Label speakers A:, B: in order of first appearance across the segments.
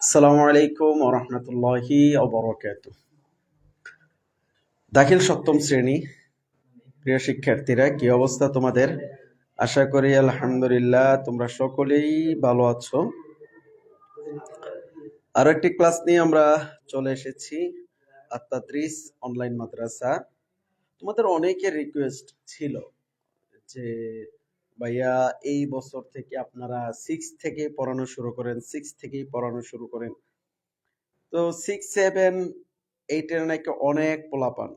A: আসসালামু আলাইকুম ওয়া রাহমাতুল্লাহি ওয়া বারাকাতুহু। দাখিল সপ্তম শ্রেণী প্রিয় শিক্ষার্থীরা, কি অবস্থা তোমাদের? আশা করি আলহামদুলিল্লাহ তোমরা সকলেই ভালো আছো। আরো একটি ক্লাস নিয়ে আমরা চলে এসেছি, আত-তাদরিস অনলাইন মাদ্রাসা। তোমাদের অনেকের রিকোয়েস্ট ছিল যে ভাইয়া এই বছর থেকে আপনারা 6 থেকে পড়ানো শুরু করেন। তো 6, 7, 8 এর নাকি অনেক পোলাপান,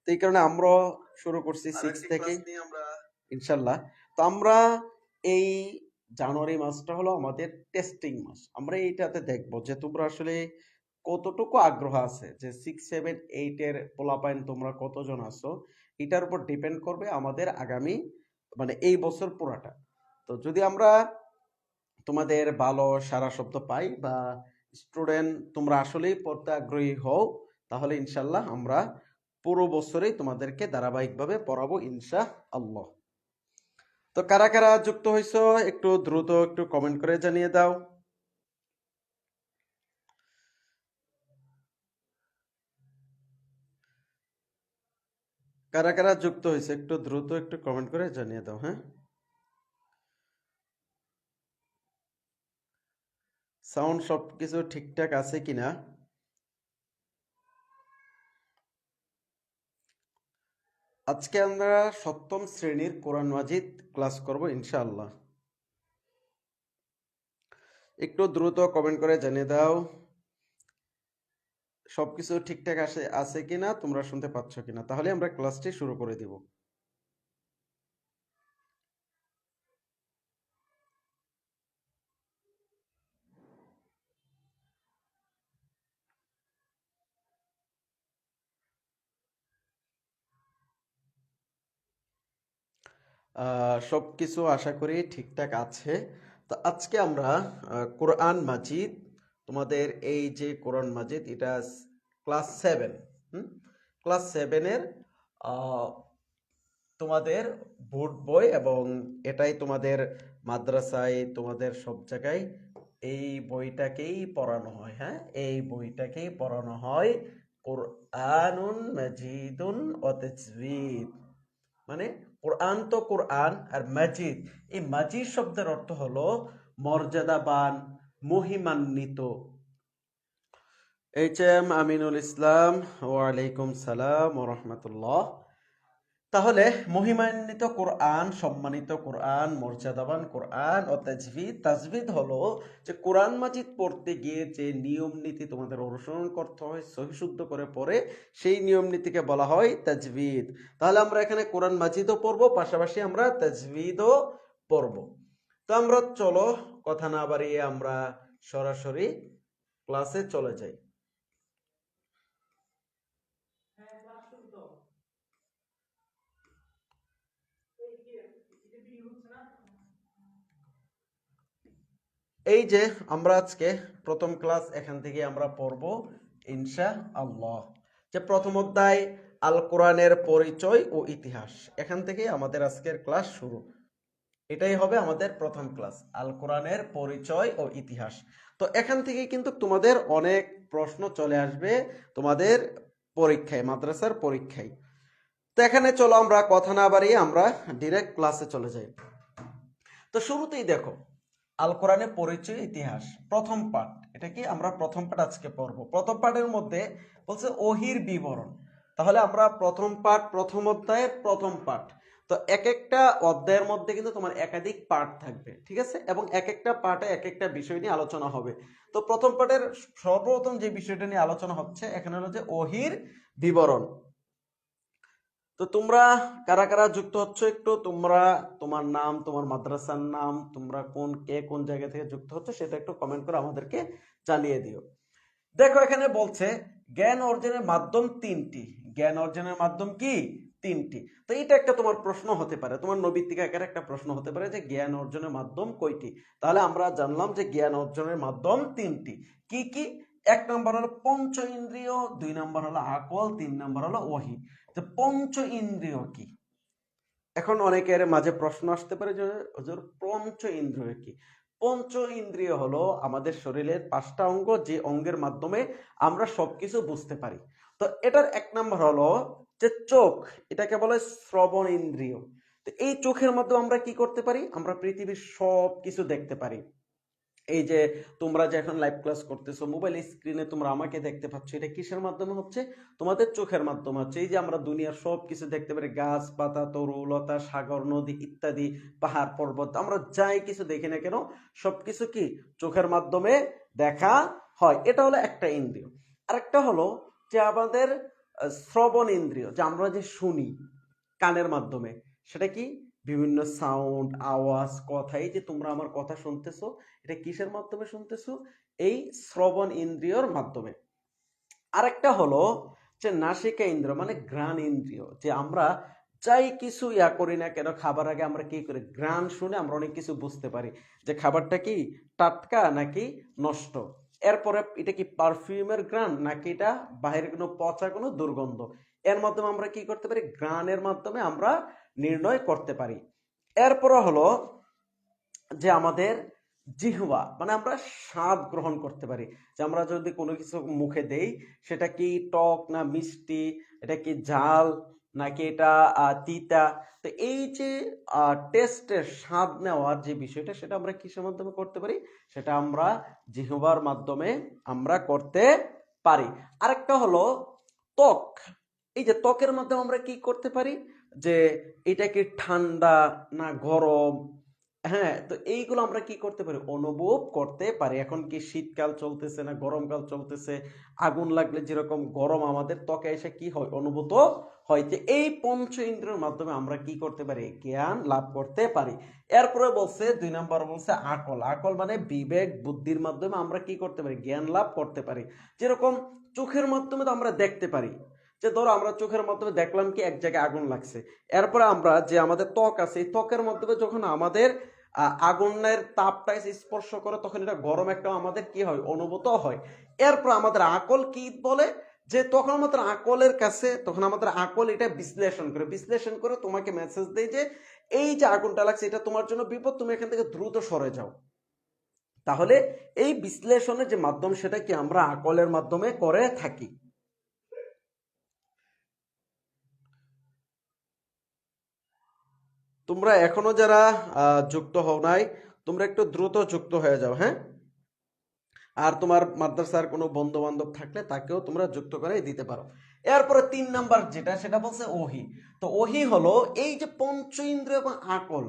A: তো এই কারণে আমরা শুরু করছি 6 থেকে ইনশাল্লাহ। তো আমরা এই জানুয়ারি মাসটা হলো আমাদের টেস্টিং মাস। আমরা এইটাতে দেখব যে তোমরা আসলে কতটুকু আগ্রহ আছে, যে 6, 7, 8 এর পোলাপাইন তোমরা কতজন আছো, এটার উপর ডিপেন্ড করবে আমাদের আগামী মানে এই বছর পুরাটা। তো যদি আমরা তোমাদের ভালো সারা শব্দ পাই বা স্টুডেন্ট তোমরা আসলেই পড়তে আগ্রহী হও, তাহলে ইনশাল্লাহ আমরা পুরো বছরেই তোমাদেরকে ধারাবাহিকভাবে পড়াবো ইনশাআল্লাহ। তো কারা কারা যুক্ত হইছো একটু দ্রুত একটু কমেন্ট করে জানিয়ে দাও। কারা কারা যুক্ত হয়েছে একটু দ্রুত একটু কমেন্ট করে জানিয়ে দাও। হ্যাঁ, সাউন্ড সবকিছু ঠিকঠাক আছে কিনা? আজকে আমরা সপ্তম শ্রেণীর কোরআন মাজিদ ক্লাস করব ইনশাআল্লাহ। একটু দ্রুত কমেন্ট করে জানিয়ে দাও সবকিছু ঠিকঠাক আছে কিনা, তোমরা শুনতে পাচ্ছ কিনা, তাহলে আমরা ক্লাসটি শুরু করে দিব। সবকিছু আশা করি ঠিকঠাক আছে। তো আজকে আমরা কোরআন মাজিদ, তোমাদের এই যে কোরআন মাজিদ, এটা ক্লাস 7, ক্লাস 7-এর তোমাদের বোর্ড বই, এবং এটাই তোমাদের মাদ্রাসায় তোমাদের সব জায়গায় এই বইটাকেই পড়ানো হয়। হ্যাঁ, এই বইটাকেই পড়ানো হয় কোরআনুন মাজিদুন ওয়া তাজওয়ীদ। মানে কোরআন তো কোরআন, আর মাজিদ, এই মাজিদ শব্দের অর্থ হলো মর্যাদাবান, মহিমান্বিত। এইচ.এম. আমিনুল ইসলাম, ওয়ালাইকুম সালাম ওয়া রাহমাতুল্লাহ। তাহলে মহিমান্বিত কোরআন, সম্মানিত কোরআন, মর্যাদাবান কোরআন ও তাজভিদ। তাজভিদ হলো যে কোরআন মাজিদ পড়তে গিয়ে যে নিয়ম নীতি তোমাদের অনুসরণ করতে হয় সহি শুদ্ধ করে পড়ে, সেই নিয়ম নীতিকে বলা হয় তাজভিদ। তাহলে আমরা এখানে কোরআন মাজিদও পড়বো, পাশাপাশি আমরা তাজভিদও পড়বো। তো আমরা চলো কথা না বাড়িয়ে আমরা সরাসরি ক্লাসে চলে যাই। এই যে আমরা আজকে প্রথম ক্লাস, এখান থেকে আমরা পড়ব ইনশাআল্লাহ। যে প্রথম অধ্যায় আল কোরআনের পরিচয় ও ইতিহাস, এখান থেকে আমাদের আজকের ক্লাস শুরু। এটাই হবে আমাদের প্রথম ক্লাস, আল কোরআনের পরিচয় ও ইতিহাস। তো এখান থেকে কিন্তু তোমাদের অনেক প্রশ্ন চলে আসবে তোমাদের পরীক্ষায়, মাদ্রাসার পরীক্ষায়। তো এখানে চলো আমরা কথা না বাড়িয়ে আমরা ডিরেক্ট ক্লাসে চলে যাই। তো শুরুতেই দেখো, আল কোরআনের পরিচয় ইতিহাস প্রথম পাঠ, এটা কি আমরা প্রথম পাঠ আজকে পড়বো। প্রথম পাঠের মধ্যে বলছে ওহির বিবরণ। তাহলে আমরা প্রথম পাঠ, প্রথম অধ্যায়ের প্রথম পাঠ। তো এক একটা অধ্যায়ের মধ্যে কিন্তু তোমার একাধিক পাঠ থাকবে, ঠিক আছে, এবং এক একটা পাঠে এক একটা বিষয় নিয়ে আলোচনা হবে। তো প্রথম পাঠের সর্বপ্রথম যে বিষয়টা নিয়ে আলোচনা হচ্ছে এখানে হলো যে ওহির বিবরণ। তো তোমরা কারা কারা যুক্ত হচ্ছ একটু তোমরা তোমার নাম, তোমার মাদ্রাসার নাম, তোমরা কোন জায়গা থেকে যুক্ত হচ্ছে সেটা একটু কমেন্ট করে আমাদেরকে জানিয়ে দিও। দেখো এখানে বলছে জ্ঞান অর্জনের মাধ্যম তিনটি। জ্ঞান অর্জনের মাধ্যম কি? তিনটি। তো এটা একটা তোমার প্রশ্ন হতে পারে, তোমার নৈবিত্তিক আকারে একটা প্রশ্ন হতে পারে যে জ্ঞান অর্জনের মাধ্যম কয়টি। তাহলে আমরা জানলাম যে জ্ঞান অর্জনের মাধ্যম তিনটি। কি কি? এক নম্বর হলো পঞ্চ ইন্দ্রিয়, দুই নম্বর হলো আকল, তিন নম্বর হলো ওহী। তো পঞ্চ ইন্দ্রিয় কি? এখন অনেকের মাঝে প্রশ্ন আসতে পারে যে হুজুর পঞ্চ ইন্দ্রিয় কি? পঞ্চ ইন্দ্রিয় হলো আমাদের শরীরের 5টা অঙ্গ, যে অঙ্গের মাধ্যমে আমরা সবকিছু বুঝতে পারি। তো এটার 1 নাম্বার হলো যে চোখ, এটাকে বলে শ্রবণ ইন্দ্রিয়। তো এই চোখের মাধ্যমে আমরা কি করতে পারি? আমরা পৃথিবীর সবকিছু দেখতে পারি। এই যে তোমরা যে এখন লাইভ ক্লাস করতেছো, মোবাইল স্ক্রিনে তোমরা আমাকে দেখতে পাচ্ছ, এটা কিসের মাধ্যমে হচ্ছে? তোমাদের চোখের মাধ্যমে হচ্ছে। এই যে আমরা দুনিয়ার সব কিছু দেখতে পারি, গাছ পাতা, তরুলতা, সাগর, নদী ইত্যাদি, পাহাড় পর্বত, আমরা যাই কিছু দেখি না কেন সবকিছু কি চোখের মাধ্যমে দেখা হয়। এটা হলো একটা ইন্দ্রিয়। আরেকটা হলো যে আমাদের শ্রবণ ইন্দ্রিয়, যে আমরা যে শুনি কানের মাধ্যমে, সেটা কি? বিভিন্ন সাউন্ড, আওয়াজ, কথা, এই যে তোমরা আমার কথা শুনতেছো, এটা কিসের মাধ্যমে শুনতেছো? এই শ্রবণ ইন্দ্রিয়র মাধ্যমে। আরেকটা হলো যে নাসিকা ইন্দ্রিয়, মানে ঘ্রাণ ইন্দ্রিয়, যে আমরা যাই কিছু করি না কেন, খাবার আগে আমরা কি করি? ঘ্রাণ শুনে আমরা অনেক কিছু বুঝতে পারি যে খাবারটা কি টাটকা নাকি নষ্ট। এরপরে এটা কি পারফিউমের ঘ্রাণ নাকি এটা বাহিরের কোনো পচা কোনো দুর্গন্ধ, এর মাধ্যমে আমরা কি করতে পারি? ঘ্রাণের মাধ্যমে আমরা নির্ণয় করতে পারি। এরপরে হলো যে আমাদের জিহ্বা, মানে আমরা স্বাদ গ্রহণ করতে পারি, যে আমরা যদি কোনো কিছু মুখে দেই সেটা কি টক না মিষ্টি, এটা কি ঝাল নাকি এটা তিতা। তো এই যে টেস্টের স্বাদ নেওয়ার যে বিষয়টা, সেটা আমরা কিসের মাধ্যমে করতে পারি? সেটা আমরা জিহ্বার মাধ্যমে আমরা করতে পারি। আরেকটা হলো ত্বক। এই যে ত্বকের মাধ্যমে আমরা কি করতে পারি? যে এটা কি ঠান্ডা না গরম, হ্যাঁ, তো এইগুলো আমরা কি করতে পারি? অনুভব করতে পারি। এখন কি শীতকাল চলতেছে না গরমকাল চলতেছে, আগুন লাগলে যেরকম গরম আমাদের ত্বকে এসে কি হয়? অনুভূত হয়। যে এই পঞ্চ ইন্দ্রিয়ের মাধ্যমে আমরা কি করতে পারি? জ্ঞান লাভ করতে পারি। এরপরে বলছে 2 নাম্বার বলছে আকল। আকল মানে বিবেক বুদ্ধির মাধ্যমে আমরা কি করতে পারি? জ্ঞান লাভ করতে পারি। যেরকম চোখের মাধ্যমে তো আমরা দেখতে পারি, যে ধরো আমরা চোখের মাধ্যমে দেখলাম কি এক জায়গায় আগুন লাগছে, এরপরে আমরা যে আমাদের ত্বক আছে, এই ত্বকের মাধ্যমে যখন আমাদের আগুনের তাপটা এসে স্পর্শ করে, তখন এটা গরম একটা আমাদের কি হয়? অনুভূত হয়। এরপর আমাদের আকল কি বলে? যে তখন আমাদের আকলের কাছে, তখন আমাদের আকল এটা বিশ্লেষণ করে তোমাকে মেসেজ দেয় যে এই যে আগুনটা লাগছে এটা তোমার জন্য বিপদ, তুমি এখান থেকে দ্রুত সরে যাও। তাহলে এই বিশ্লেষণের যে মাধ্যম, সেটা কি আমরা আকলের মাধ্যমে করে থাকি। তোমরা এখনো যারা যুক্ত হও নাই, তোমরা একটু দ্রুত যুক্ত হয়ে যাও, হ্যাঁ। আর তোমার মাদ্রাসার কোনো বন্ধু বান্ধব থাকলে তাকেও তোমরা যুক্ত করে দিতে পারো। এরপরে 3 নাম্বার যেটা, সেটা বলছে ওহি। তো ওহি হলো এই যে পঞ্চ ইন্দ্রিয় এবং আকল,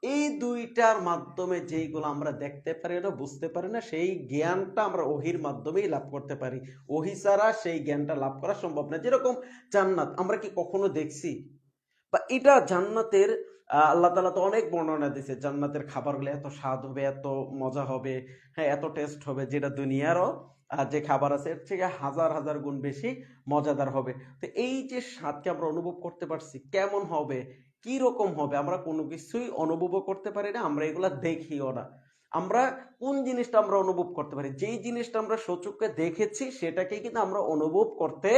A: এই দুইটার মাধ্যমে যেইগুলো আমরা দেখতে পারি না বুঝতে পারি না, সেই জ্ঞানটা আমরা ওহির মাধ্যমেই লাভ করতে পারি। ওহি ছাড়া সেই জ্ঞানটা লাভ করা সম্ভব না। যেরকম জান্নাত আমরা কি কখনো দেখছি? বা এটা জান্নাতের আল্লাহ তাআলা তো অনেক বর্ণনা দিয়েছে, জান্নাতের খাবারগুলো এত স্বাদ হবে, এত মজা হবে, হ্যাঁ এত টেস্ট হবে, যেটা দুনিয়ারও যে খাবার আছে এর থেকে হাজার হাজার গুণ বেশি মজাদার হবে। তো এই যে স্বাদকে আমরা অনুভব করতে পারছি, কেমন হবে, কি রকম হবে, আমরা কোনো কিছুই অনুভবও করতে পারি না, আমরা এগুলা দেখিও না। আমরা কোন জিনিসটা আমরা অনুভব করতে পারি? যেই জিনিসটা আমরা সচক্ষে দেখেছি সেটাকে কিন্তু আমরা অনুভব করতে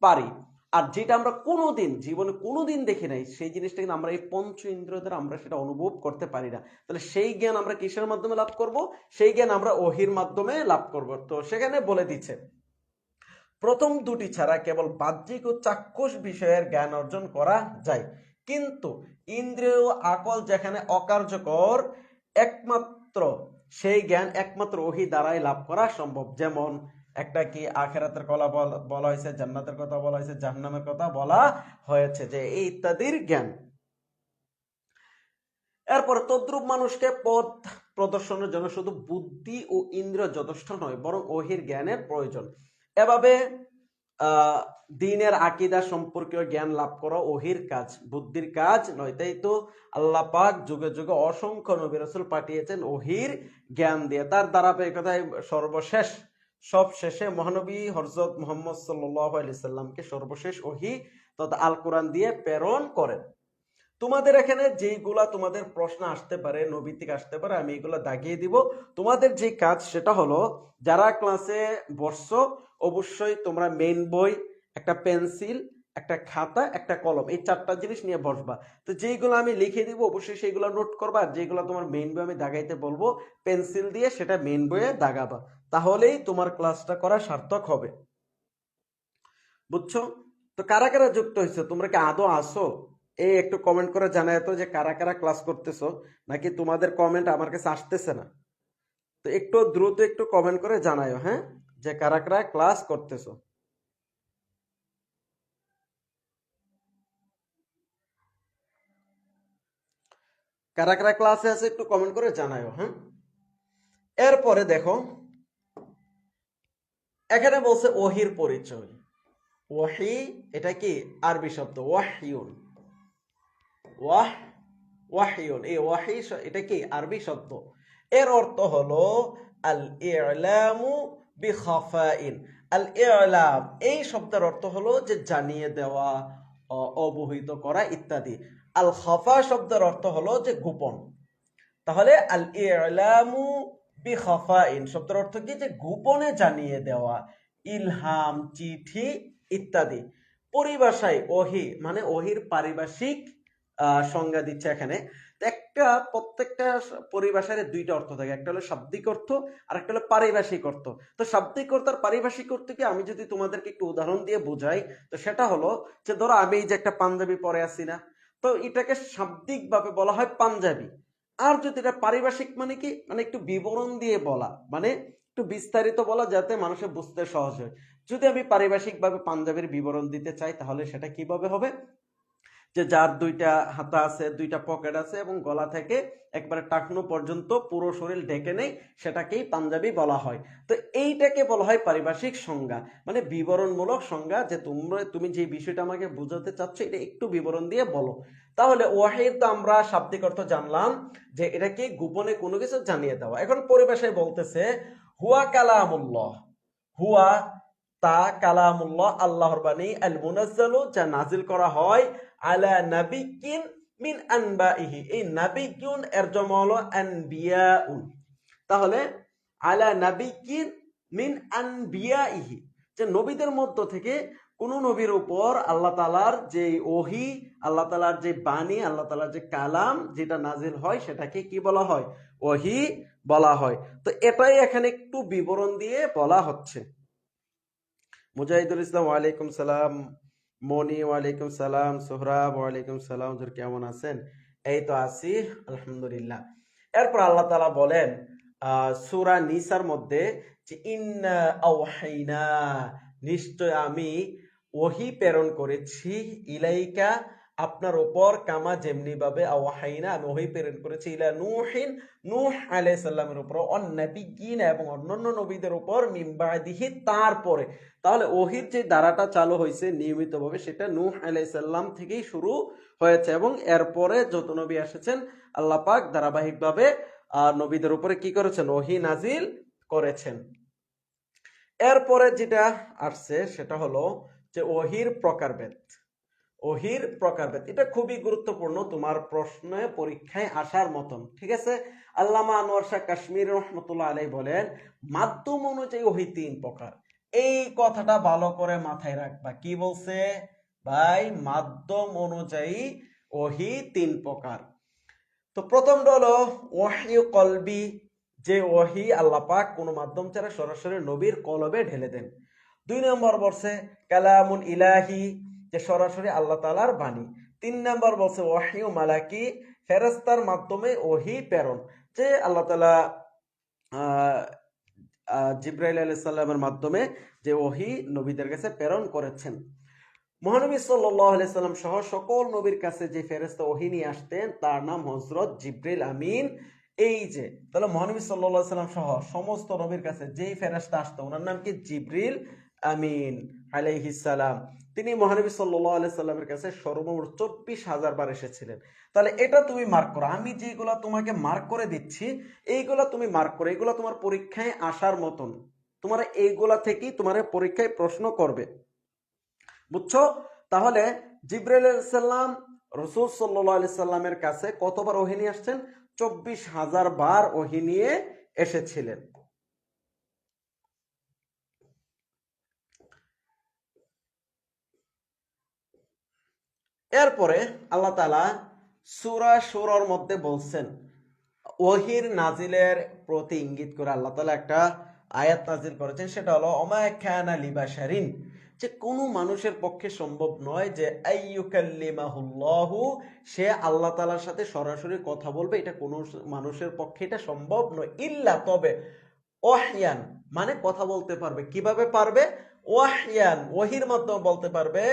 A: পারি। আর যেটা আমরা কোনোদিন জীবনে কোনোদিন দেখি নাই, সেই জিনিসটা কিন্তু আমরা এই পঞ্চ ইন্দ্রিয় দ্বারা আমরা সেটা অনুভব করতে পারি না। তাহলে সেই জ্ঞান আমরা কিসের মাধ্যমে লাভ করব? সেই জ্ঞান আমরা ওহির মাধ্যমে লাভ করব। তো সেখানে বলে দিচ্ছে প্রথম দুটি ছাড়া কেবল বাহ্যিক ও চাক্ষুষ বিষয়ের জ্ঞান অর্জন করা যায়, কিন্তু ইন্দ্রিয় আকল যেখানে অকার্যকর, একমাত্র সেই জ্ঞান একমাত্র ওহী দ্বারাই লাভ করা সম্ভব। যেমন একটা কি আখেরাতের কথা বলা হয়েছে, জান্নাতের কথা বলা হয়েছে, জাহান্নামের কথা বলা হয়েছে, যে এই ইত্যাদির জ্ঞান। এরপর তদ্রূপ মানুষকে পথ প্রদর্শনের জন্য শুধু বুদ্ধি ও ইন্দ্রিয় যথেষ্ট নয়, বরং ওহির জ্ঞানের প্রয়োজন। এভাবে আহ দ্বীনের আকীদা সম্পর্কীয় জ্ঞান লাভ করা ওহির কাজ, বুদ্ধির কাজ নয়। তাই তো আল্লাহ পাক যুগে যুগে অসংখ্য নবী রাসূল পাঠিয়েছেন ওহির জ্ঞান দিয়ে। তার ধারাবাহিকতায় সর্বশেষ সব শেষে মহানবী হযরত মুহাম্মদ সাল্লাল্লাহু আলাইহি সাল্লামকে সর্বশেষ ওহী তথা আল কোরআন দিয়ে প্রেরণ করেন। তোমাদের এখানে যেইগুলা তোমাদের প্রশ্ন আসতে পারে, নৈবিত্তিক আসতে পারে, আমি এগুলা দাগিয়ে দিব। তোমাদের যে কাজ সেটা হলো, যারা ক্লাসে বসছো অবশ্যই তোমরা মেইন বই, একটা পেন্সিল একটা খাতা, একটা কলম, এই 4টা জিনিস নিয়ে বসবা। তো যেইগুলো আমি লিখে দিব অবশ্যই সেইগুলো নোট করবা, আর যেগুলো তোমার মেইন বই আমি দাগাইতে বলবো পেন্সিল দিয়ে সেটা মেইন বইয়ে দাগাবা, তাহলেই তোমার ক্লাসটা করা সার্থক হবে। বুঝছো? তো কারা কারা যুক্ত হয়েছে, তোমরা কি আদৌ আসো? এই একটু কমেন্ট করে জানায় তো যে কারা কারা ক্লাস করতেছো, নাকি তোমাদের কমেন্ট আমার কাছে আসতেছে না। তো একটু দ্রুত একটু কমেন্ট করে জানায়ো, হ্যাঁ, যে কারা কারা ক্লাস করতেছো। কারা কারা ক্লাসে আছে একটু কমেন্ট করে জানায়ো, হ্যাঁ। এরপরে দেখো এখানে বলছে ওহির পরিচয়। ওয়াহি এটা কি আরবি শব্দ, ওয়াহিউন, ওয়াহ ওয়াহিউন, এই ওয়াহি এটা কি আরবি শব্দ। এর অর্থ হলো আল ইলামু বিখাফাইন। আল ইলাম এই শব্দের অর্থ হলো যে জানিয়ে দেওয়া, অবহিত করা ইত্যাদি। আল খাফা শব্দের অর্থ হলো যে গোপন। তাহলে আল ইলামু বিখাফাইন শব্দের অর্থ কি, যে গোপনে জানিয়ে দেওয়া, ইলহাম, চিঠি ইত্যাদি। পরিভাষায় ওহি মানে ওহির পারিভাষিক সংজ্ঞা দিচ্ছে এখানে। একটা প্রত্যেকটা পরিভাষার দুইটা অর্থ থাকে, একটা হলো শাব্দিক অর্থ আর একটা হলো পারিভাষিক অর্থ। তো শাব্দিক অর্থ আর পারিভাষিক অর্থ কি আমি যদি তোমাদেরকে একটু উদাহরণ দিয়ে বোঝাই, তো সেটা হলো যে ধরো আমি এই যে একটা পাঞ্জাবি পরে আছি না, তো এটাকে শাব্দিক ভাবে বলা হয় পাঞ্জাবি। আর যদি এটা পারিভাষিক মানে কি, মানে একটু বিবরণ দিয়ে বলা, মানে একটু বিস্তারিত বলা যাতে মানুষের বুঝতে সহজ হয়। যদি আমি পারিভাষিক ভাবে পাঞ্জাবির বিবরণ দিতে চাই তাহলে সেটা কিভাবে হবে, যে যার দুইটা হাতা আছে, দুইটা পকেট আছে এবং গলা থেকে একবারে টাকনো পর্যন্ত পুরো শরীর ঢেকে নেই, সেটাকেই পাঞ্জাবি বলা হয়। তো এইটাকে বলা হয় পারিভাষিক সংজ্ঞা, মানে বিবরণমূলক সংজ্ঞা, যে তুমি যে বিষয়টা আমাকে বোঝাতে চাচ্ছ এটা একটু বিবরণ দিয়ে বলো। তাহলে ওয়াহিদ তো আমরা শাব্দিক অর্থ জানলাম যে এটা কি গোপনে কোনো কিছু জানিয়ে দেওয়া। এখন পরিভাষায় বলতেছে হুয়া কালামুল্লাহ, হুয়া তা কালামুল্লাহ আল্লাহর বাণী, আল মুনাজ্জালু যা নাজিল করা হয়, আলা নাবিয়্যিন মিন আনবাইহি, এই নাবিয়্যুন এর জমা হলো আনবিয়াউন। তাহলে আলা নাবিয়্যিন মিন আনবিয়াইহি, যে নবীদের মধ্য থেকে কোন নবীর উপর আল্লাহ তাআলার যে ওহী, আল্লাহ তাআলার যে বাণী, আল্লাহ তাআলার যে কালাম যেটা নাজিল হয় সেটাকে কি বলা হয়, ওহী বলা হয়। তো এটাই এখানে একটু বিবরণ দিয়ে বলা হচ্ছে। মুজাহিদুল ইসলাম ওয়ালাইকুম সালাম, মনি ওয়ালাইকুম সালাম, সোহরাব ওয়ালাইকুম সালাম, হুজুর কেমন আছেন? এই তো আছি আলহামদুলিল্লাহ। এরপর আল্লাহ তাআলা বলেন সূরা নিসার মধ্যে যে ইন্না আওহাইনা, নিশ্চয় আমি ওহী প্রেরণ করেছি, ইলাইকা আপনার উপর, কামা যেমনি ভাবে, আওহাইনা আমি ওহী প্রেরণ করেছি, ইলা নূহিন নূহ আলাইহিস সালামের উপর, অন নাবিয়্যিন এবং অন্যান্য নবীদের উপর, মিন বাদিহি তারপরে। তাহলে ওহির যে ধারাটা চালু হয়েছে নিয়মিতভাবে সেটা নূহ আলাইহিস সালাম থেকেই শুরু হয়েছে, এবং এরপরে যত নবী এসেছেন আল্লাহ পাক ধারাবাহিকভাবে নবীদের উপরে কি করেছেন, ওহী নাজিল করেছেন। এরপরে যেটা আসছে সেটা হলো যে ওহির প্রকারভেদ। ওহির প্রকারভেদ এটা খুবই গুরুত্বপূর্ণ, তোমার প্রশ্নে পরীক্ষায় আসার মতন, ঠিক আছে। আল্লামা আনোয়ার শাহ কাশ্মীর রহমতুল্লাহ আলাইহি বলেন মাধ্যম অনুযায়ী ওহী 3 প্রকার। এই কথাটা ভালো করে মাথায় রাখবা, কি বলছে ভাই, মাধ্যম অনুযায়ী ওহী 3 প্রকার। তো প্রথমটা হলো ওহী কলবি, যে ওহী আল্লাহ পাক কোনো মাধ্যম ছাড়া সরাসরি নবীর কলবে ঢেলে দেন। 2 নম্বর বলছে কালামুন ইলাহি, যে সরাসরি আল্লাহ তাআলার বাণী। 3 নম্বর বলছে ওহী মালাকি, ফেরেশতার মাধ্যমে ওহী প্রেরণ, যে আল্লাহ তাআলা জিবরাইল আলাইহিস সালামের মাধ্যমে যে ওহী নবীদের কাছে প্রেরণ করেছেন। মহানবী সাল্লাল্লাহু আলাইহি সাল্লাম সহ সকল নবীর কাছে যে ফেরেশতা ওহী নিয়ে আসতেন তার নাম হযরত জিবরিল আমিন। এই যে তাহলে মহানবী সাল্লাল্লাহু আলাইহি সাল্লাম সহ সমস্ত নবীর কাছে যেই ফেরেশতা আসতো ওনার নাম কি, জিবরিল আমিন আলাইহিস সালাম। তিনি মহানবী সাল্লাল্লাহু আলাইহি সাল্লামের কাছে সর্বমোট 24,000 বার এসেছিলেন। তাহলে এটা তুমি মার্ক করো, আমি যেগুলা তোমাকে মার্ক করে দিচ্ছি এইগুলা তুমি মার্ক করো, এগুলা তোমার পরীক্ষায় আসার মতন, তোমার এইগুলা থেকেই তোমার পরীক্ষায় প্রশ্ন করবে, বুঝছো? তাহলে জিবরাইল আলাইহিস সালাম রাসূল সাল্লাল্লাহু আলাইহি সাল্লামের কাছে কতবার ওহী নিয়ে আসছেন, 24,000 বার ওহী নিয়ে এসেছিলেন। এরপরে আল্লাহ তাআলা সূরা শুরার মধ্যে বলছেন, ওহির নাজিলের প্রতি ইঙ্গিত করে আল্লাহ তাআলা একটা আয়াত নাজিল করেছেন, সেটা হলো ওমা কানা লিবাশারিন, যে কোনো মানুষের পক্ষে সম্ভব নয় যে আইয়ুকাল্লিমাহুল্লাহু, সে আল্লাহ তাআলার সাথে সরাসরি কথা বলবে, এটা কোনো মানুষের পক্ষে এটা সম্ভব নয়, ইল্লা তবে ওয়াহয়ান, মানে কথা বলতে পারবে। কিভাবে পারবে? ওয়াহয়ান, ওহির মাধ্যমে বলতে পারবে,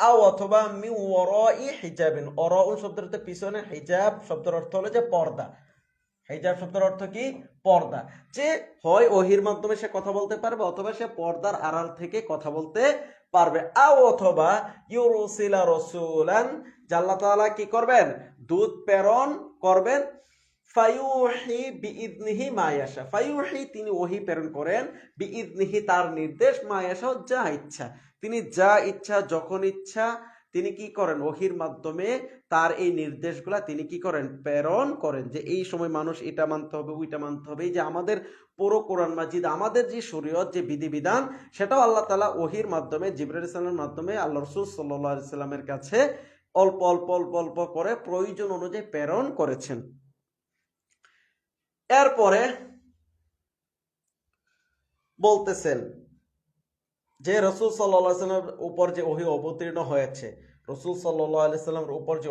A: আও অথবা মিন ওয়ারাই হিজাবিন, ওরাউন শব্দের অর্থ পিছনে, হিজাব শব্দের অর্থ হলো যে পর্দা। হিজাব শব্দের অর্থ কি? পর্দা। যে হয় ওহির মাধ্যমে সে কথা বলতে পারবে, অথবা সে পর্দার আড়াল থেকে কথা বলতে পারবে। আও অথবা ইউরসিলা রাসূলান, যে আল্লাহ তাআলা কি করবেন? দূত প্রেরণ করবেন। ফায়ুহি বিইذনিহি মা ইয়াশা, ফায়ুহি তিনি ওহী প্রেরণ করেন, বিইذনিহি তার নির্দেশ, মা ইয়াশা যা ইচ্ছা, তিনি যা ইচ্ছা যখন ইচ্ছা তিনি কি করেন? ওহির মাধ্যমে তার এই নির্দেশগুলা তিনি কি করেন? প্রেরণ করেন, যে এই সময় মানুষ এটা মানতে হবে, ওইটা মানতে হবে। এই যে আমাদের পুরো কোরআন মাজিদ, আমাদের যে শরীয়ত, যে বিধিবিধান, সেটাও আল্লাহ তাআলা ওহির মাধ্যমে, জিবরাইল আলাইহিস সালামের মাধ্যমে আল্লাহ রাসূল সাল্লাল্লাহু আলাইহি সাল্লামের কাছে অল্প অল্প অল্প অল্প করে প্রয়োজন অনুযায়ী প্রেরণ করেছেন। এরপরে বলতেছেন যে রাসূল সাল্লাল্লাহু আলাইহি সাল্লামের উপর যে ওহী অবতীর্ণ হয়েছে, রাসূল সাল্লাল্লাহু আলাইহি সাল্লামের উপর যে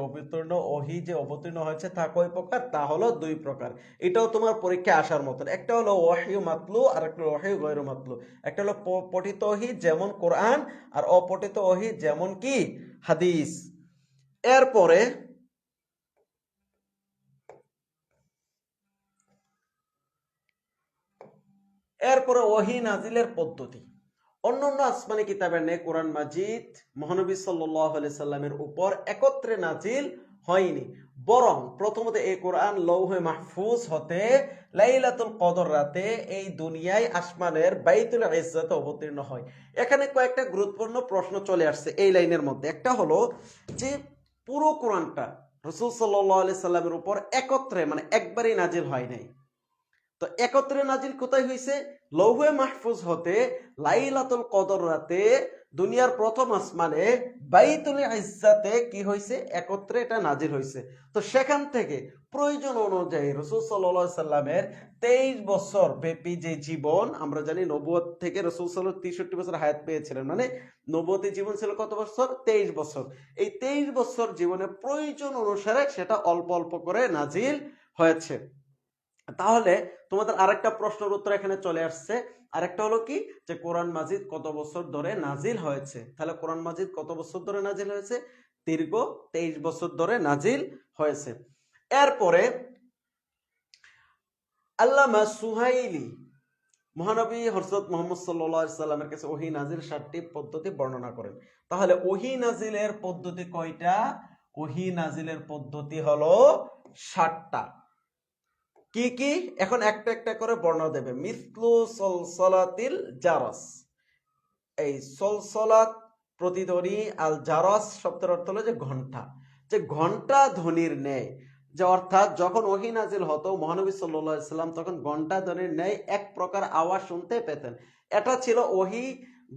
A: ওহী যে অবতীর্ণ হয়েছে তা কয় প্রকার? তা হলো দুই প্রকার। এটাও তোমার পরীক্ষায় আসার মতন। একটা হলো ওয়াহী মাতলু, আর একটা ওয়াহী গায়রু মাতলু। একটা হলো পঠিত ওহী যেমন কোরআন, আর অপঠিত ওহী যেমন কি? হাদিস। এরপরে ওহী নাজিলের পদ্ধতি। অন্যান্য আসমানি কিতাবের ন্যায় কোরআন মাজিদ মহানবী সাল্লাল্লাহু আলাইহি সাল্লামের উপর একত্রে নাজিল হয়নি, বরং প্রথমত এই কোরআন লৌহে মাহফুজ হতে লাইলাতুল কদর রাতে এই দুনিয়ায় আসমানের বাইতুল ইজ্জাতে অবতীর্ণ হয়। এখানে কয়েকটা গুরুত্বপূর্ণ প্রশ্ন চলে আসছে এই লাইনের মধ্যে। একটা হলো যে পুরো কোরআনটা রাসূল সাল্লাল্লাহু আলাইহি সাল্লামের উপর একত্রে, মানে একবারই নাজিল হয় নাই। তো একত্রে নাজিল কোথায় হয়েছে? লৌহে মাহফুজ হতে লাইলাতুল কদর রাতে দুনিয়ার প্রথম আসমানে বাইতুল ইজ্জাতে কি হয়েছে? একত্রে এটা নাজিল হয়েছে। তো সেখান থেকে প্রয়োজন অনুযায়ী রাসূল সাল্লাল্লাহু আলাইহি সাল্লামের 23 বছর ব্যাপী যে জীবন, আমরা জানি নবুয়ত থেকে রাসূল সাল্লাল্লাহু আলাইহি 63 বছর হায়াত পেয়েছিলেন, মানে নবুয়তি জীবন ছিল কত বছর? 23 বছর। এই 23 বছর জীবনে প্রয়োজন অনুসারে সেটা অল্প অল্প করে নাজিল হয়েছে। তাহলে তোমাদের আরেকটা প্রশ্নের উত্তর এখানে চলে আসছে। আরেকটা হলো কি, যে কোরআন মাজিদ কত বছর ধরে নাজিল হয়েছে? তাহলে কোরআন মাজিদ কত বছর ধরে নাজিল হয়েছে? দীর্ঘ 23 বছর ধরে নাজিল হয়েছে। এরপরে আল্লামা সুহাইলি মহানবী হযরত মুহাম্মদ সাল্লাল্লাহু আলাইহি সাল্লামের কাছে ওহী নাজিল 7টি পদ্ধতি বর্ণনা করেন। তাহলে ওহী নাজিলের পদ্ধতি কয়টা? ওহী নাজিলের পদ্ধতি হলো 7টা। কি কি? এখন একটা একটা করে বর্ণনা দেবে। মিসলু সলসলাতিল জারাস, এই সলসলাত প্রতিধ্বনি, আল জারাস শব্দের অর্থ হলো যে ঘন্টা, যে ঘন্টা ধ্বনির ন্যায়, যে অর্থাৎ যখন ওহী নাজিল হতো মহানবী সাল্লাল্লাহু আলাইহি সাল্লাম তখন ঘন্টা ধ্বনির ন্যায় এক প্রকার আওয়াজ শুনতে পেতেন। এটা ছিল ওহী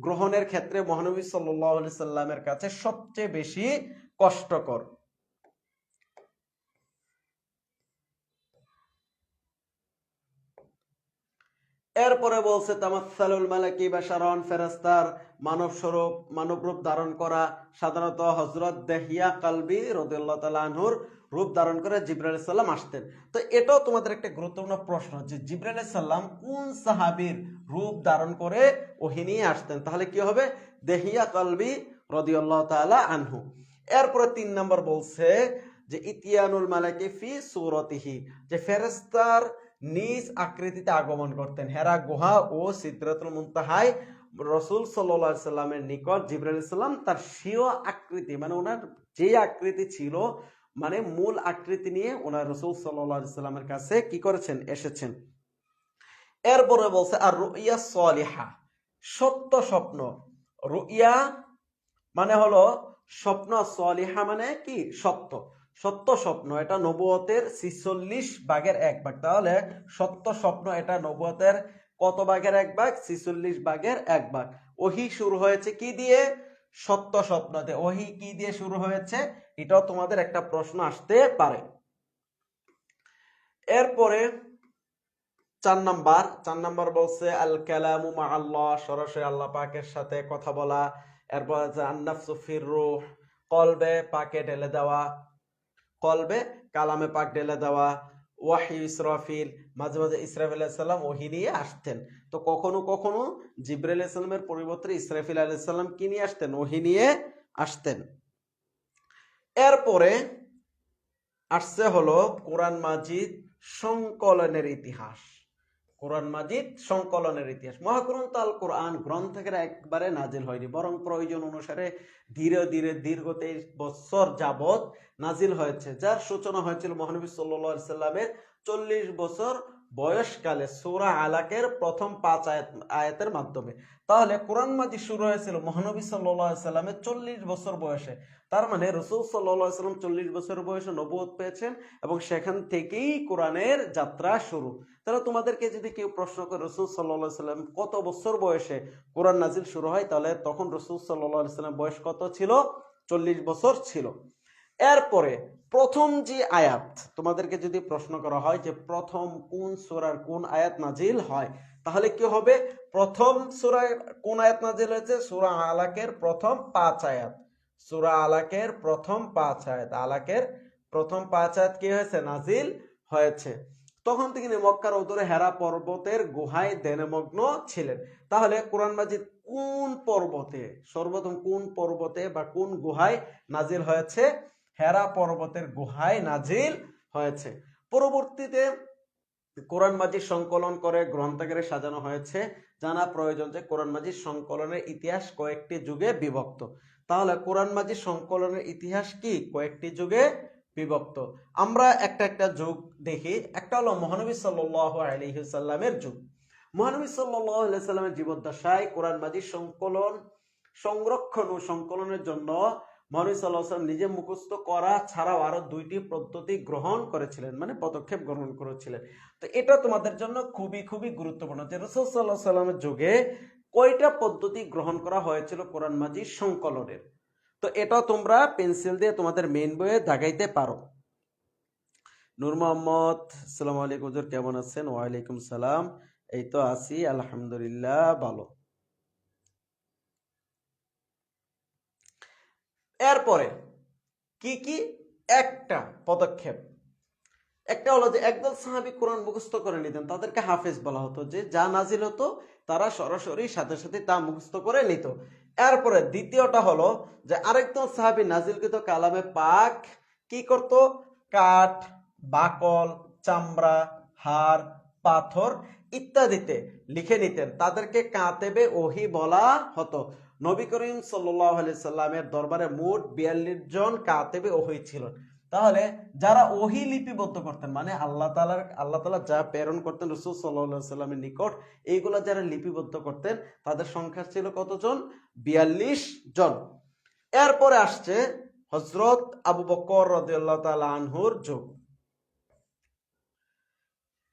A: গ্রহণের ক্ষেত্রে মহানবী সাল্লাল্লাহু আলাইহি সাল্লামের কাছে সবচেয়ে বেশি কষ্টকর। এরপরে বলছে তামাসসালুল মালাকি বাশারান, ফেরেশতার মানব স্বরূপ, মানব রূপ ধারণ করা। সাধারণত হযরত দেহিয়া কালবি রাদিয়াল্লাহু তাআলা আনহুর রূপ ধারণ করে জিবরাইল আলাইহিস সালাম আসতেন। তো এটাও তোমাদের একটা গুরুত্বপূর্ণ প্রশ্ন, যে জিবরাইল আলাইহিস সালাম কোন সাহাবীর রূপ ধারণ করে ওহী নিয়ে আসতেন? তাহলে কি হবে? দেহিয়া কালবি রাদিয়াল্লাহু তাআলা আনহু। এরপরে 3 নম্বর বলছে যে ইতিয়ানুল মালাকি ফি সূরাতিহি, যে ফেরেশতার নিজ আকৃতিতে আগমন করতেন। হেরা গুহা ও সিদরাতুল মুনতাহায় রাসূল সাল্লাল্লাহু আলাইহি সাল্লামের নিকট জিবরাইল আলাইহিস সালাম তার স্বীয় আকৃতি, মানে ওনার যে আকৃতি ছিল, মানে মূল আকৃতি নিয়ে ওনার রাসূল সাল্লাল্লাহু আলাইহি সাল্লামের কাছে কি করেছেন? এসেছেন। এরপরে বলছে আর রুইয়া সালিহা, সত্য স্বপ্ন। রুইয়া মানে হলো স্বপ্ন, সালিহা মানে কি? সত্য। সত্য স্বপ্ন এটা নবুয়তের 46 ভাগের 1 ভাগ। তাহলে সত্য স্বপ্ন এটা নবুয়তের কত ভাগের 1 ভাগ? 46 ভাগের 1 ভাগ। ওহী শুরু হয়েছে কি দিয়ে? সত্য স্বপ্নতে। ওহী কি দিয়ে শুরু হয়েছে, এটাও তোমাদের একটা প্রশ্ন আসতে পারে। এরপরে 4 নাম্বার বলছে আল কালামু মা আল্লাহ, সরাসরি আল্লাহ পাকের সাথে কথা বলা। এরপর আছে আন-নাফসু ফির রূহ, কলবে পাকে ঢেলে দেওয়া, কলবে কালামে পাক ঢেলে দেওয়া। ওয়াহি ইসরাফিল, মাঝে মাঝে ইসরাফিল আলাইহিস সালাম ওহী নিয়ে আসতেন। তো কখনো কখনো জিবরাইল আলাইহিস সালামের পরিবর্তে ইসরাফিল আলাইহিস সালাম কি নিয়ে আসতেন, ওহী নিয়ে আসতেন। এরপরে আসছে হলো কোরআন মাজিদ সংকলনের ইতিহাস। কোরআন মাজিদ সংকলনের ইতিহাস। মহাগ্রন্থ আল কোরআন গ্রন্থের একবারে নাজিল হয়নি, বরং প্রয়োজন অনুসারে ধীরে ধীরে দীর্ঘ 23 বছর যাবত নাজিল হয়েছে, যার সূচনা হয়েছিল মহানবী সাল্লাল্লাহু আলাইহি সাল্লামের 40 বছর বয়সকালে সূরা আলাকের প্রথম 5 আয়াতের মাধ্যমে। তাহলে কোরআন মাজিদ শুরু হয়েছিল মহানবী সাল্লাল্লাহু আলাইহি সাল্লামের 40 বছর বয়সে। তার মানে রাসূল সাল্লাল্লাহু আলাইহি সাল্লাম 40 বছর বয়সে নবুয়ত পেয়েছেন এবং সেখান থেকেই কোরআনের যাত্রা শুরু। তাহলে তোমাদেরকে যদি কেউ প্রশ্ন করে রাসূল সাল্লাল্লাহু আলাইহি সাল্লাম কত বছর বয়সে কোরআন নাজিল শুরু হয়, তাহলে তখন রাসূল সাল্লাল্লাহু আলাইহি সাল্লাম বয়স কত ছিল? 40 বছর ছিল। এরপরে প্রথম যে আয়াত, তোমাদেরকে যদি প্রশ্ন করা হয় যে প্রথম কোন সূরার কোন আয়াত নাজিল হয়, তাহলে কি হবে? প্রথম সূরায় কোন আয়াত নাজিল হয়েছে? সূরা আলাকের প্রথম 5 আয়াত। সূরা আলাকের প্রথম 5 আয়াত, আলাকের প্রথম 5 আয়াত কি হয়েছে? নাজিল হয়েছে। তখন থেকে মক্কার উত্তরে হেরা পর্বতের গুহায় ধ্যানমগ্ন ছিলেন। তাহলে কোরআন মাজিদ কোন পর্বতে, সর্বপ্রথম কোন পর্বতে বা কোন গুহায় নাজিল হয়েছে? হেরা পর্বতের গুহায় নাজিল হয়েছে। পরবর্তীতে কোরআন মাজিদ সংকলন করে গ্রন্থাগারে সাজানো হয়েছে। জানা প্রয়োজন যে কোরআন মাজিদ সংকলনের ইতিহাস কয়েকটি যুগে বিভক্ত। তাহলে কোরআন মাজিদ সংকলনের ইতিহাস কি? কয়েকটি যুগে বিভক্ত। আমরা একটা একটা যুগ দেখি। একটা হলো মহানবী সাল্লাল্লাহু আলাইহি সাল্লামের যুগ। মহানবী সাল্লাল্লাহু আলাইহি সাল্লামের জীবদ্দশায় কোরআন মাজিদ সংকলন, সংরক্ষণ ও সংকলনের জন্য মহানবী সাল্লাল্লাহু আলাইহি সাল্লাম নিজে মুখস্থ করা ছাড়াও আরো 2টি পদ্ধতি গ্রহণ করেছিলেন, মানে পদক্ষেপ গ্রহণ করেছিলেন। তো এটা তোমাদের জন্য খুবই খুবই গুরুত্বপূর্ণ যে রাসূল সাল্লাল্লাহু আলাইহি সাল্লামের যুগে কয়টা পদ্ধতি গ্রহণ করা হয়েছিল কোরআন মাজিদ সংকলনের। তো এটা তোমরা পেন্সিল দিয়ে তোমাদের মেইন বইয়ে দাগাইতে পারো। নূর মোহাম্মদ, আসসালামু আলাইকুম হুজুর, কেমন আছেন? ওয়ালাইকুম সালাম, এই তো আছি আলহামদুলিল্লাহ, ভালো। এরপরে কি কি একটা পদক্ষেপ, একটা হলো যে একদল সাহাবী কোরআন মুখস্থ করে নিতেন, তাদেরকে হাফেজ বলা হতো। যে যা নাজিল হতো তারা সরাসরি সাথে সাথে তা মুখস্থ করে নিত। এরপরে দ্বিতীয়টা হলো যে আরেকদল সাহাবী নাজিলকৃত কালামে পাক কি করত? কাঠ, বাকল, চামড়া, হাড়, পাথর ইত্যাদিতে লিখে নিতেন, তাদেরকে কাতেবে ওহী বলা হতো। নবী করিম সাল্লাল্লাহু আলাইহি সাল্লামের দরবারে মোট 42 জন কাতেবে ওহী ছিল। তাহলে যারা ওহী লিপিবদ্ধ করতেন, মানে আল্লাহ তাআলা যা প্রেরণ করতেন রাসূল সাল্লাল্লাহু আলাইহি সাল্লামের নিকট, এইগুলা যারা লিপিবদ্ধ করতেন তাদের সংখ্যা ছিল কতজন? 42 জন। এরপরে আসছে হযরত আবু বকর রাদিয়াল্লাহু তাআলা আনহুর যুগ।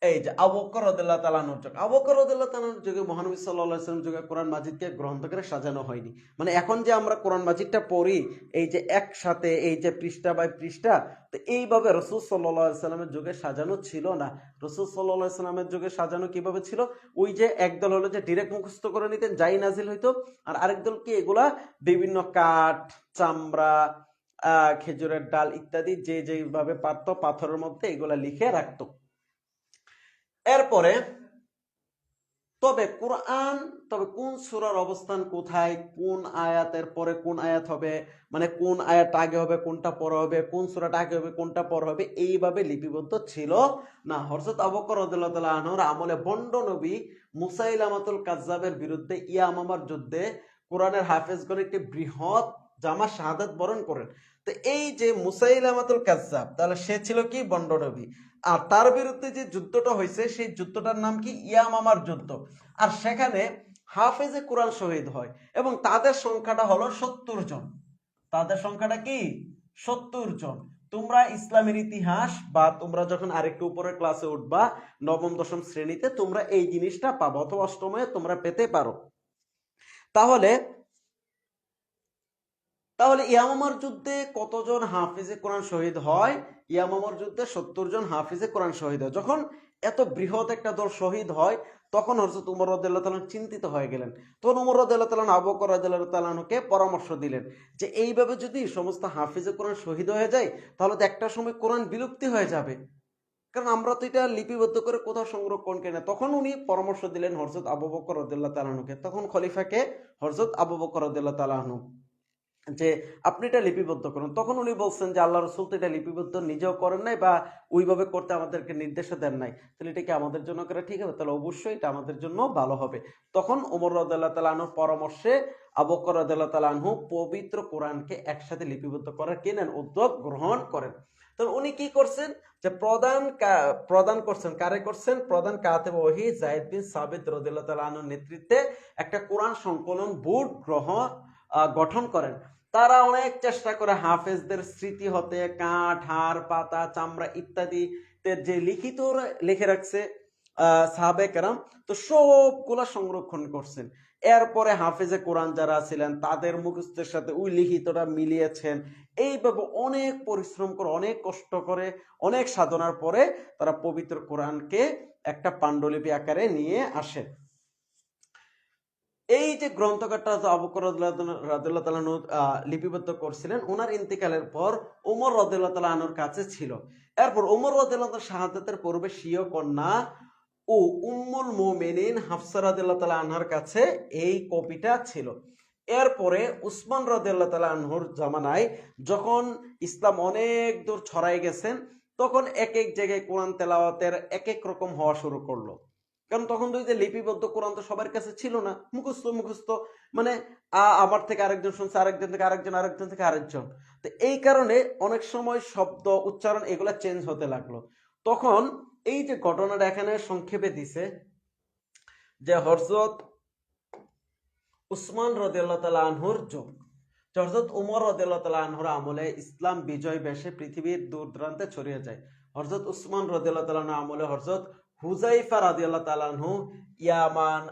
A: এই যে আবু বকর রাদিয়াল্লাহু তাআলা আনহুর যুগ, আবু বকর রাদিয়াল্লাহু তাআলার যুগে মহানবী সাল্লাল্লাহু আলাইহি ওয়াসাল্লাম যুগে কোরআন মাজিদকে গ্রন্থাগারে সাজানো হয়নি। মানে এখন যে আমরা কোরআন মাজিদটা পড়ি এই যে একসাথে এই যে পৃষ্ঠা বাই পৃষ্ঠা, তো এইভাবে রাসূল সাল্লাল্লাহু আলাইহি ওয়াসাল্লামের যুগে সাজানো ছিল না। রাসূল সাল্লাল্লাহু আলাইহি ওয়াসাল্লামের যুগে সাজানো কিভাবে ছিল? ওই যে একদল হলো যে ডাইরেক্ট মুখস্থ করে নিতেন, যাই নাজিল হইতো, আর আরেকদল কি এগুলা বিভিন্ন কাঠ, চামড়া, খেজুরের ডাল ইত্যাদি যে যেভাবে পারতো পাথরের মধ্যে এগুলা লিখে রাখতো। এরপরে তবে কোন সূরার অবস্থান কোথায়, কোন আয়াতের পরে কোন আয়াত হবে, মানে কোন আয়াত আগে হবে কোনটা পরে হবে, কোন সূরাটা আগে হবে কোনটা পরে হবে, এইভাবে লিপিবদ্ধ ছিল না। হযরত আবু বকর রাদিয়াল্লাহু তাআলা আনহুর আমলে ভণ্ড নবী মুসাইলামাতুল কাজ্জাবের বিরুদ্ধে ইয়ামামার যুদ্ধে কোরআনের হাফেজগণ একটি বৃহৎ জামা শাহাদাত বরণ করেন। তো এই যে মুসাইলামাতুল কাজ্জাব, তাহলে সে ছিল কি? ভণ্ড নবী। আর তার বিরুদ্ধে যে যুদ্ধটা হয়েছে সেই যুদ্ধটার নাম কি? ইয়ামামার যুদ্ধ। আর সেখানে হাফেজে কোরআন শহীদ হয় এবং তাদের সংখ্যাটা হলো 70 জন। তাদের সংখ্যাটা কি? 70 জন। তোমরা ইসলামের ইতিহাস বা তোমরা যখন আরেকটু উপরের ক্লাসে উঠবা, নবম দশম শ্রেণীতে, তোমরা এই জিনিসটা পাবো, অথবা অষ্টমে তোমরা পেতে পারো। তাহলে তাহলে ইয়ামামার যুদ্ধে কতজন হাফিজে কোরআন শহীদ হয়? ইয়ামামার যুদ্ধে 70 জন হাফিজে কোরআন শহীদ হয়। যখন এত বৃহৎ একটা দল শহীদ হয় তখন হযরত উমর রাদিয়াল্লাহু তাআলা চিন্তিত হয়ে গেলেন। তখন উমর রাদিয়াল্লাহু তাআলা আবু বকর রাদিয়াল্লাহু তাআলাকে পরামর্শ দিলেন যে এইভাবে যদি সমস্ত হাফিজে কোরআন শহীদ হয়ে যায় তাহলে তো একটা সময় কোরআন বিলুপ্তি হয়ে যাবে, কারণ আমরা তো এটা লিপিবদ্ধ করে কোথাও সংরক্ষণ করি না। তখন উনি পরামর্শ দিলেন হযরত আবু বকর রাদিয়াল্লাহু তাআলাকে, তখন খলিফাকে হযরত আবু বকর রাদিয়াল্লাহু তাআলা যে আপনি এটা লিপিবদ্ধ করুন। তখন উনি বলছেন যে আল্লাহ রসুল তো এটা লিপিবদ্ধ নিজেও করেন নাই বা ওইভাবে করতে আমাদেরকে নির্দেশও দেন নাই, তাহলে এটা কি আমাদের জন্য করে ঠিক হবে? তাহলে অবশ্যই এটা আমাদের জন্য ভালো হবে। তখন ওমর রাদিয়াল্লাহু তাআলা আনহুর পরামর্শে আবু বকর রাদিয়াল্লাহু তাআলা আনহু পবিত্র কোরআনকে একসাথে লিপিবদ্ধ করার কি নেন উদ্যোগ গ্রহণ করেন। তো উনি কি করছেন যে প্রদান করছেন, কারে করছেন? প্রধান কাতেব ওহী যায়েদ বিন সাবিত রাদিয়াল্লাহু তাআলা আনহুর নেতৃত্বে একটা কোরআন সংকলন বোর্ড গঠন করেন। তারা অনেক চেষ্টা করে হাফেজদের স্মৃতি হতে কাঠ, হাড়, পাতা, চামড়া ইত্যাদিতে যে লিখিত লিখে রাখছে সাহাবে কেরাম, তো সবগুলা সংরক্ষণ করছেন। এরপরে হাফেজে কোরআন যারা ছিলেন তাদের মুখস্থের সাথে ওই লিখিতটা মিলিয়েছেন। এইভাবে অনেক পরিশ্রম করে, অনেক কষ্ট করে, অনেক সাধনার পরে তারা পবিত্র কোরআনকে একটা পাণ্ডুলিপি আকারে নিয়ে আসে। এই যে গ্রন্থকারটা আবু বকর রাদিয়াল্লাহু তাআলা আনহু লিপিবদ্ধ করছিলেন, ওনার ইন্তেকালের পর ওমর রাদিয়াল্লাহু তাআলা আনহুর কাছে ছিল। এরপর ওমর রাদিয়াল্লাহু তাআলা শাহাদাতের পূর্বে স্বীয় কন্যা ও উম্মুল মুমিনিন হাফসা রাদিয়াল্লাহু তাআলা আনহার কাছে এই কপিটা ছিল। এরপরে উসমান রাদিয়াল্লাহু তাআলা আনহুর জামানায় যখন ইসলাম অনেক দূর ছড়াই গেছেন, তখন এক এক জায়গায় কোরআন তেলাওয়াতের এক এক রকম হওয়া শুরু করলো। কারণ তখন তো যে লিপিবদ্ধ কোরআন তো সবার কাছে ছিল না, মুখস্থ মুখস্থ, মানে আমার থেকে আরেকজন শুনছে, আরেকজন থেকে আরেকজন, আরেকজন থেকে আরেকজন। তো এই কারণে অনেক সময় শব্দ উচ্চারণ এগুলা চেঞ্জ হতে লাগলো। তখন এই যে ঘটনাটা এখানে সংক্ষেপে দিছে যে হযরত উসমান রাদিয়াল্লাহু তাআলা আনহুর যুগ, হযরত উমর রাদিয়াল্লাহু তাআলা আনহুর আমলে ইসলাম বিজয় বেশে পৃথিবীর দূর দূরান্তে ছড়িয়ে যায়। হযরত উসমান রাদিয়াল্লাহু তাআলা আনহু আমলে হযরত হুযাইফা রাদিয়াল্লাহু তাআলা আনহু ইয়ামান,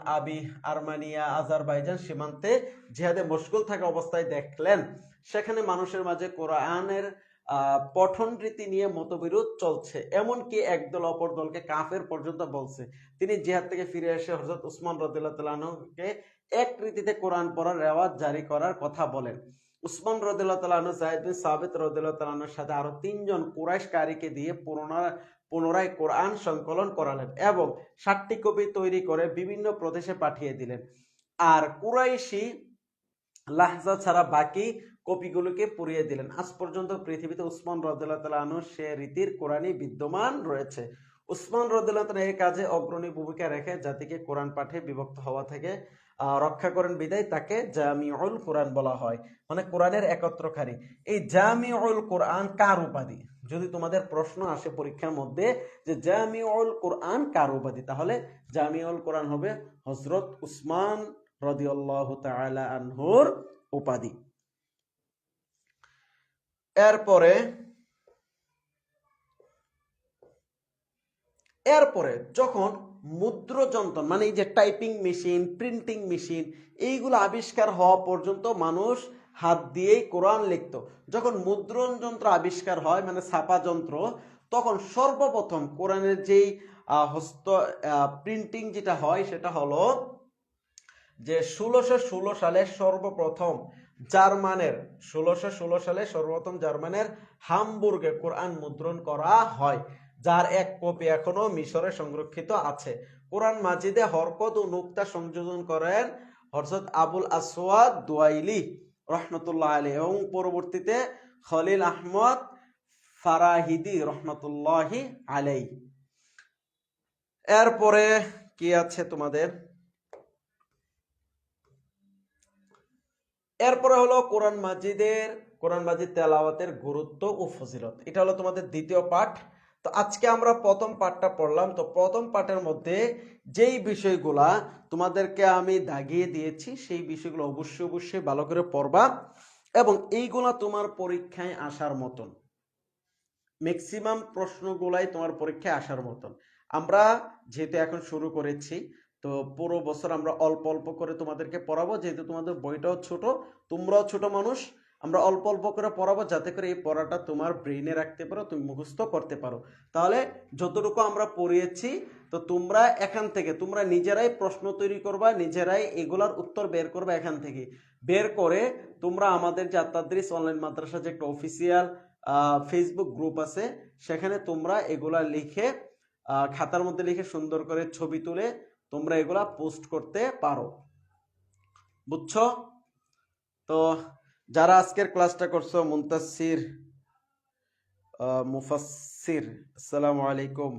A: আর্মেনিয়া, আজারবাইজান সীমান্তে জিহাদে মশগুল থাকা অবস্থায় দেখলেন সেখানে মানুষের মাঝে কোরআনের পঠন রীতি নিয়ে মতবিরোধ চলছে, এমনকি একদল অপর দলকে কাফের পর্যন্ত বলছে। তিনি জিহাদ থেকে ফিরে এসে হযরত উসমান রাদিয়াল্লাহু তাআলা আনহুকে এক রীতিতে কোরআন পড়ার রেওয়াজ জারি করার কথা বলেন। উসমান রাদিয়াল্লাহু তাআলা আনহু যায়েদ বিন সাবিত রাদিয়াল্লাহু তাআলা আনহুর সাথে আরো 3 জন কুরাইশ কারীকে দিয়ে পুনরায় কোরআন সংকলন করালেন এবং 60টি কপি তৈরি করে বিভিন্ন প্রদেশে পাঠিয়ে দিলেন। আর কুরাইশি লাহজা ছাড়া বাকি কপিগুলোকে পুড়িয়ে দিলেন। আজ পর্যন্ত পৃথিবীতে উসমান রাদিয়াল্লাহু তাআলা আনহু সে রীতির কোরআনই বিদ্যমান রয়েছে। উসমান রাদিয়াল্লাহু তাআলা এই কাজে অগ্রণী ভূমিকা রেখে জাতিকে কোরআন পাঠে বিভক্ত হওয়া থেকে রক্ষা করেন বিদায় তাকে জামিউল কোরআন বলা হয়, মানে কোরআনের একত্রকারী। এই জামিউল কোরআন কার উপাধি? যদি তোমাদের প্রশ্ন আসে পরীক্ষার মধ্যে যে জামিউল কোরআন কার উপাধি, তাহলে জামিউল কোরআন হবে হযরত উসমান রাদিয়াল্লাহু তাআলা আনহুর উপাধি। এরপরে যখন মুদ্রযন্ত্র, মানে এই যে টাইপিং মেশিন, প্রিন্টিং মেশিন, এইগুলো আবিষ্কার হওয়া পর্যন্ত মানুষ হাত দিয়েই কোরআন লিখত। যখন মুদ্রণ যন্ত্র আবিষ্কার হয়, মানে ছাপা যন্ত্র, তখন সর্বপ্রথম কোরআনের যেই হস্ত প্রিন্টিং যেটা হয় সেটা হলো যে 1616 সালে সর্বপ্রথম জার্মানের হামবুর্গে কোরআন মুদ্রণ করা হয়, যার এক কপি এখনো মিশরে সংরক্ষিত আছে। কোরআন মাজিদে হরকত ও নুকতা সংযোজন করেন হযরত আবুল আসওয়াদ দুয়াইলি রহমতুল্লাহ আলাইহি এবং পরবর্তীতে খলিল আহমদ ফারাহিদি রহমতুল্লাহি আলাইহি। এরপরে কি আছে তোমাদের? এরপরে হলো কোরআন মাজিদ তেলাওয়াতের গুরুত্ব ও ফজিলত। এটা হলো তোমাদের দ্বিতীয় পাঠ। তো আজকে আমরা প্রথম পাঠটা পড়লাম। তো প্রথম পাঠের মধ্যে যেই বিষয়গুলা তোমাদেরকে আমি দাগিয়ে দিয়েছি সেই বিষয়গুলো অবশ্যই ভালো করে পড়বা এবং এইগুলা তোমার পরীক্ষায় আসার মতন, ম্যাক্সিমাম প্রশ্নগুলাই তোমার পরীক্ষায় আসার মতন। আমরা যেহেতু এখন শুরু করেছি, তো পুরো বছর আমরা অল্প অল্প করে তোমাদেরকে পড়াবো, যেহেতু তোমাদের বইটাও ছোট, তোমরাও ছোট মানুষ, আমরা অল্প অল্প করে পড়াবো, যাতে করে এই পড়াটা তোমার ব্রেইনে রাখতে পারো, তুমি মুখস্থ করতে পারো। তাহলে যতটুকু আমরা পড়িয়েছি, তো তোমরা এখান থেকে তোমরা নিজেরাই প্রশ্ন তৈরি করবা, নিজেরাই এগুলার উত্তর বের করবা। এখান থেকে বের করে তোমরা আমাদের যে আত্মাদ্রিস অনলাইন মাদ্রাসা যে একটা অফিসিয়াল ফেসবুক গ্রুপ আছে, সেখানে তোমরা এগুলা লিখে খাতার মধ্যে লিখে সুন্দর করে ছবি তুলে তোমরা এগুলা পোস্ট করতে পারো। বুঝছো? তো যারা আজকের ক্লাসটা করছো, মুনতাসির, মুফাসসির, আসসালামু আলাইকুম।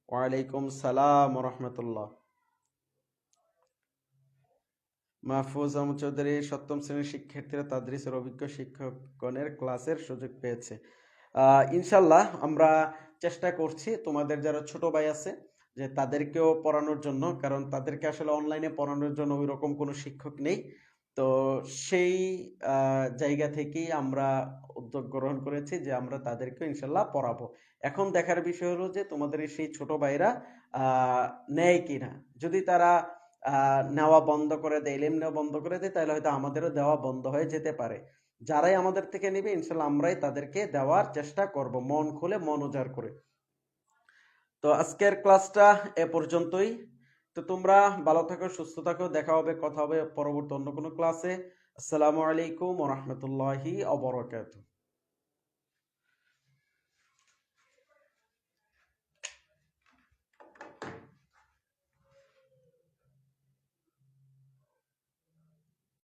A: ওয়ালাইকুম সালাম ওয়া রাহমাতুল্লাহ। মাহফুজ আহমদ চৌধুরী, সপ্তম শ্রেণীর শিক্ষার্থীরা তাদরিসের অভিজ্ঞ শিক্ষকগণের ক্লাসের সুযোগ পেয়েছে। ইনশাল্লাহ আমরা চেষ্টা করছি তোমাদের যারা ছোট ভাই আছে যে তাদেরকেও পড়ানোর জন্য, কারণ তাদেরকে আসলে অনলাইনে পড়ানোর জন্য ওই রকম কোনো শিক্ষক নেই। তো সেই জায়গা থেকেই আমরা উদ্যোগ গ্রহণ করেছি যে আমরা তাদেরকে ইনশাল্লাহ পড়াবো। এখন দেখার বিষয় হলো যে তোমাদের সেই ছোট ভাইরা নেয় কিনা। যদি তারা নেওয়া বন্ধ করে দেয়, ইলম নেওয়া বন্ধ করে দেয়, তাহলে হয়তো আমাদেরও দেওয়া বন্ধ হয়ে যেতে পারে। যারাই আমাদের থেকে নেবে ইনশাল্লাহ আমরাই তাদেরকে দেওয়ার চেষ্টা করব, মন খুলে মন উজাড় করে। তো আজকের ক্লাসটা এ পর্যন্তই। তো তোমরা ভালো থাকো, সুস্থ থাকো, দেখা হবে, কথা হবে পরবর্তী অন্য কোনো ক্লাসে। আসসালামু আলাইকুম ওয়া রাহমাতুল্লাহি ওয়া বারাকাতুহু।